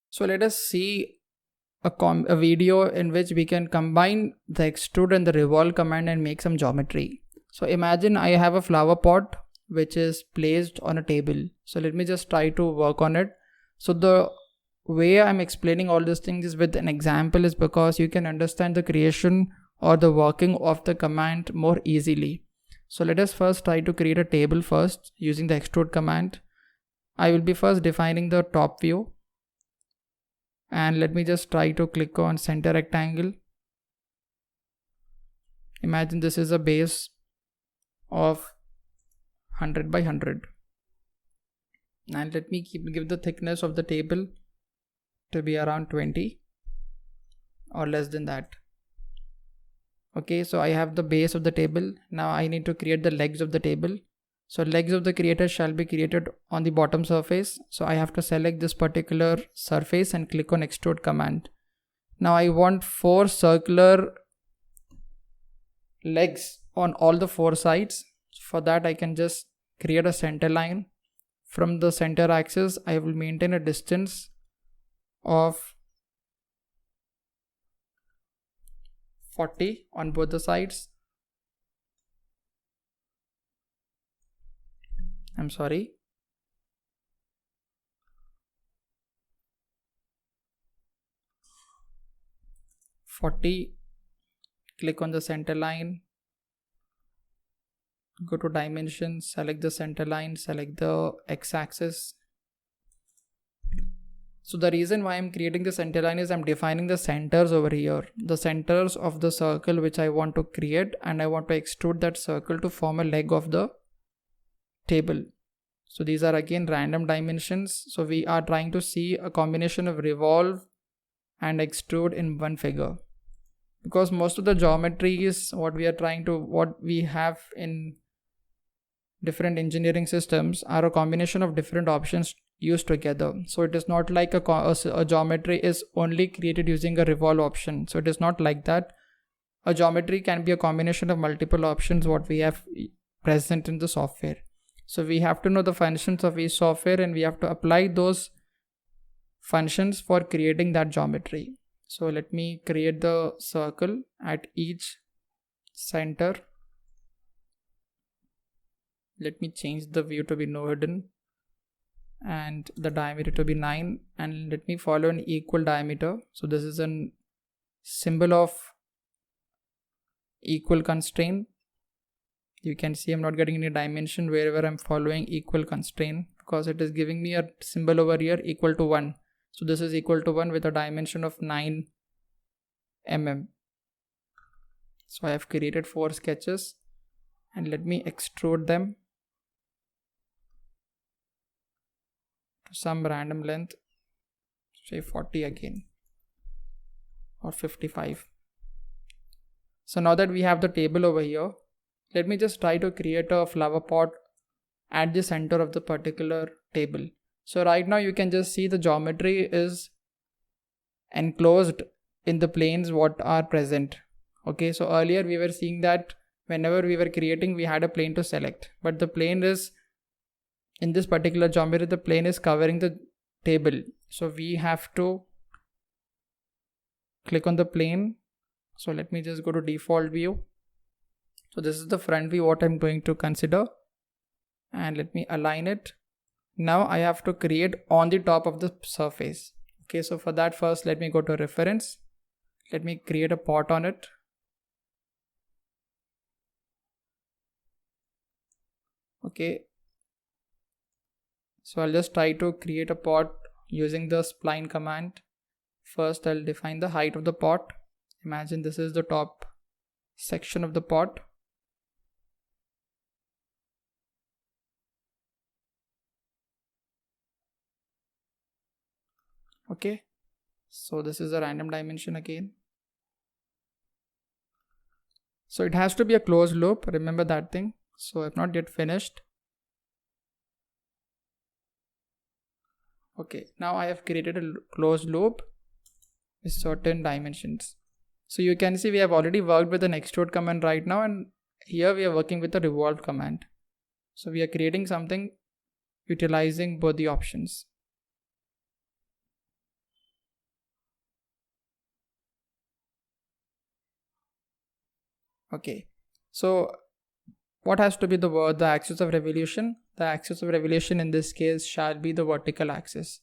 So let us see a video in which we can combine the extrude and the revolve command and make some geometry. So imagine I have a flower pot which is placed on a table. So let me just try to work on it. So the way I'm explaining all these things is with an example is because you can understand the creation or the working of the command more easily. So let us first try to create a table first using the extrude command. I will be first defining the top view. And let me just try to click on center rectangle. Imagine this is a base of 100 by 100. And let me give the thickness of the table to be around 20 or less than that. Okay, so I have the base of the table. Now I need to create the legs of the table. So legs of the creator shall be created on the bottom surface. So I have to select this particular surface and click on extrude command. Now I want 4 circular legs on all the 4 sides. For that I can just create a center line. From the center axis I will maintain a distance of 40 on both the sides. I'm sorry. Click on the center line, go to dimensions, select the center line, select the x-axis. So the reason why I'm creating the center line is I'm defining the centers over here, the centers of the circle which I want to create, and I want to extrude that circle to form a leg of the table. So these are again random dimensions. So we are trying to see a combination of revolve and extrude in one figure, because most of the geometry is what we have in different engineering systems are a combination of different options used together. So it is not like a geometry is only created using a revolve option. So it is not like that. A geometry can be a combination of multiple options what we have present in the software. So we have to know the functions of each software and we have to apply those functions for creating that geometry. So let me create the circle at each center. Let me change the view to be no hidden and the diameter to be 9, and let me follow an equal diameter. So this is a symbol of equal constraint. You can see I'm not getting any dimension wherever I'm following equal constraint, because it is giving me a symbol over here equal to 1. So this is equal to 1 with a dimension of 9 mm. So I have created 4 sketches and let me extrude them to some random length, say 40 again or 55. So now that we have the table over here, let me just try to create a flower pot at the center of the particular table. So right now you can just see the geometry is enclosed in the planes what are present. Okay, so earlier we were seeing that whenever we were creating we had a plane to select, but the plane is, in this particular geometry, the plane is covering the table. So we have to click on the plane. So let me just go to default view. So this is the front view what I'm going to consider, and let me align it. Now I have to create on the top of the surface. Okay, so for that first let me go to reference. Let me create a pot on it. Okay, so I'll just try to create a pot using the spline command. First I'll define the height of the pot. Imagine this is the top section of the pot. Okay, so this is a random dimension again. So it has to be a closed loop, remember that thing. So I've not yet finished. Okay, now I have created a closed loop with certain dimensions. So you can see we have already worked with an extrude command right now, and here we are working with the revolve command. So we are creating something utilizing both the options. Okay, so what has to be the axis of revolution? The axis of revolution in this case shall be the vertical axis.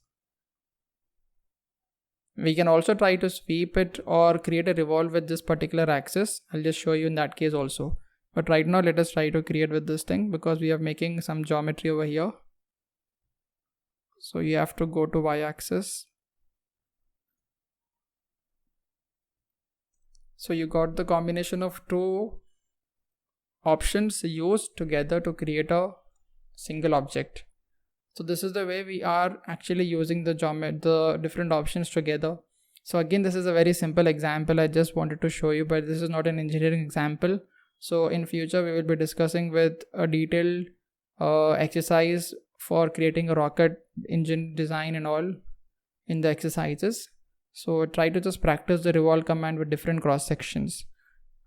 We can also try to sweep it or create a revolve with this particular axis. I'll just show you in that case also. But right now let us try to create with this thing because we are making some geometry over here. So you have to go to y-axis. So you got the combination of two options used together to create a single object. So this is the way we are actually using the different options together. So again, this is a very simple example I just wanted to show you, but this is not an engineering example. So in future we will be discussing with a detailed exercise for creating a rocket engine design and all in the exercises. So try to just practice the revolve command with different cross sections.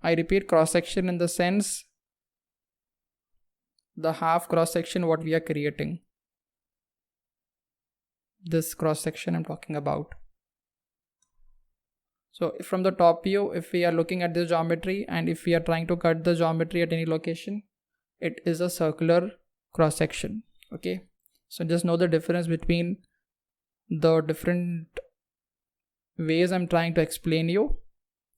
I repeat, cross section in the sense the half cross section what we are creating. This cross section I'm talking about. So from the top view, if we are looking at this geometry and if we are trying to cut the geometry at any location, it is a circular cross section. Okay, so just know the difference between the different ways I'm trying to explain you,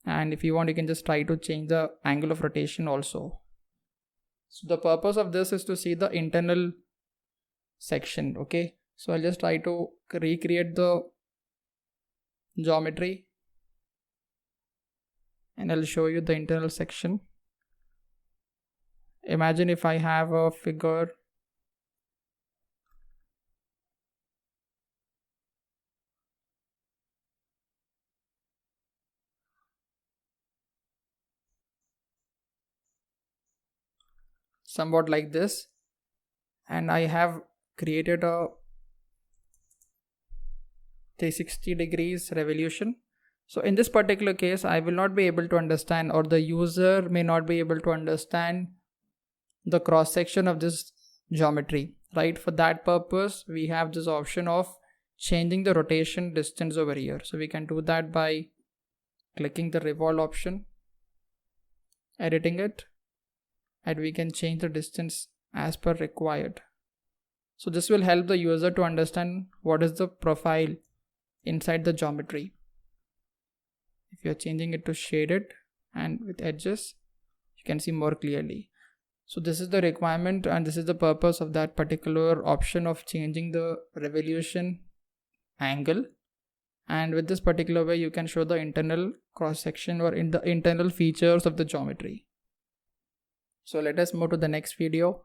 and if you want you can just try to change the angle of rotation also. So the purpose of this is to see the internal section. Okay, so I'll just try to recreate the geometry and I'll show you the internal section. Imagine if I have a figure somewhat like this, and I have created a 360 degrees revolution. So in this particular case, I will not be able to understand, or the user may not be able to understand the cross section of this geometry, right? For that purpose, we have this option of changing the rotation distance over here. So we can do that by clicking the revolve option, editing it, and we can change the distance as per required. So this will help the user to understand what is the profile inside the geometry. If you are changing it to shaded and with edges, you can see more clearly. So this is the requirement and this is the purpose of that particular option of changing the revolution angle. And with this particular way, you can show the internal cross section or in the internal features of the geometry. So let us move to the next video.